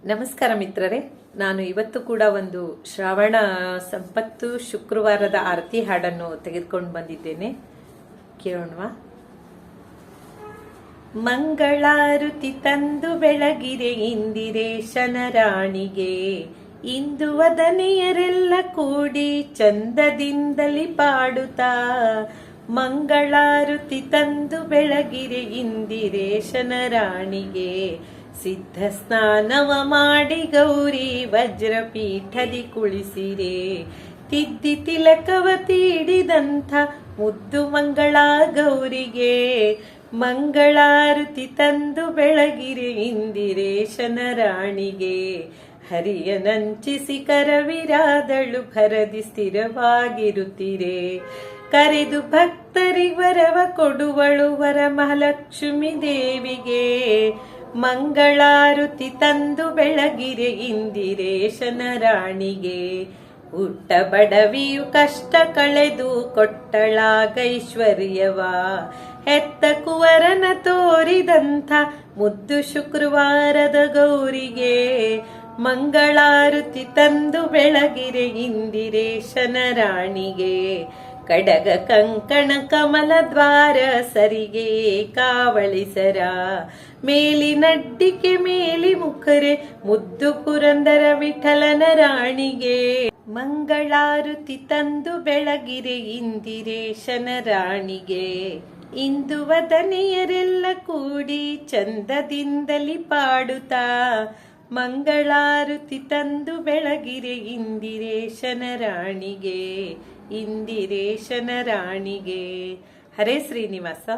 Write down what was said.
ನಮಸ್ಕಾರ ಮಿತ್ರರೇ, ನಾನು ಇವತ್ತು ಕೂಡ ಒಂದು ಶ್ರಾವಣ ಸಂಪತ್ತು ಶುಕ್ರವಾರದ ಆರತಿ ಹಾಡನ್ನು ತೆಗೆದುಕೊಂಡು ಬಂದಿದ್ದೇನೆ. ಕೇಳೋಣವಾ? ಮಂಗಳಾರುತಿ ತಂದು ಬೆಳಗಿರೆ ಇಂದಿರೇಶನ ರಾಣಿಗೆ, ಇಂದು ವದನೆಯರೆಲ್ಲ ಕೂಡಿ ಚಂದದಿಂದಲಿ ಪಾಡುತ್ತಾ. ಮಂಗಳಾರುತಿ ತಂದು ಬೆಳಗಿರೆ ಇಂದಿರೇಶನ ರಾಣಿಗೆ, ಸಿದ್ಧ ಸ್ನಾನವ ಮಾಡಿ ಗೌರಿ ವಜ್ರಪೀಠದಿ ಕುಳಿಸಿರೆ. ತಿದ್ದಿ ತಿಲಕವ ತೀಡಿದಂಥ ಮುದ್ದು ಮಂಗಳ ಗೌರಿಗೆ, ಮಂಗಳಾರುತಿ ತಂದು ಬೆಳಗಿರೆ ಇಂದಿರೇಶನ ರಾಣಿಗೆ. ಹರಿಯ ನಂಚಿಸಿ ಕರವಿರಾದಳು ಭರದಿ ಸ್ಥಿರವಾಗಿರುತ್ತಿರೆ, ಕರೆದು ಭಕ್ತರಿವರವ ಕೊಡುವಳು ವರಮಹಾಲಕ್ಷ್ಮಿ ದೇವಿಗೆ. ಮಂಗಳಾರುತಿ ತಂದು ಬೆಳಗಿರೆ ಇಂದಿರೇಶನ ರಾಣಿಗೆ, ಹುಟ್ಟ ಬಡವಿಯು ಕಷ್ಟ ಕಳೆದು ಕೊಟ್ಟಳಾಗೈಶ್ವರ್ಯವ. ಹೆತ್ತ ಕುವರನ ತೋರಿದಂಥ ಮುದ್ದು ಶುಕ್ರವಾರದ ಗೌರಿಗೆ, ಮಂಗಳಾರುತಿ ತಂದು ಬೆಳಗಿರೆ ಇಂದಿರೇಶನ ರಾಣಿಗೆ. ಕಡಗ ಕಂಕಣ ಕಮಲ ದ್ವಾರ ಸರಿಗೆ ಕಾವಳಿಸರ, ಮೇಲಿನಡ್ಡಿಕೆ ಮೇಲಿ ಮುಖರೆ ಮುದ್ದು ಪುರಂದರ ವಿಠಲನ ರಾಣಿಗೆ. ಮಂಗಳಾರುತಿ ತಂದು ಬೆಳಗಿರೆ ಇಂದಿರೇಶನ ರಾಣಿಗೆ, ಇಂದು ವದನೆಯರೆಲ್ಲ ಕೂಡಿ ಚಂದದಿಂದಲಿ ಪಾಡುತ್ತಾ. ಮಂಗಳಾರುತಿ ತಂದು ಬೆಳಗಿರೆ ಇಂದಿರೇಶನ ರಾಣಿಗೆ, ಇಂದಿರೇಶನ ರಾಣಿಗೆ. ಹರೇ ಶ್ರೀನಿವಾಸ.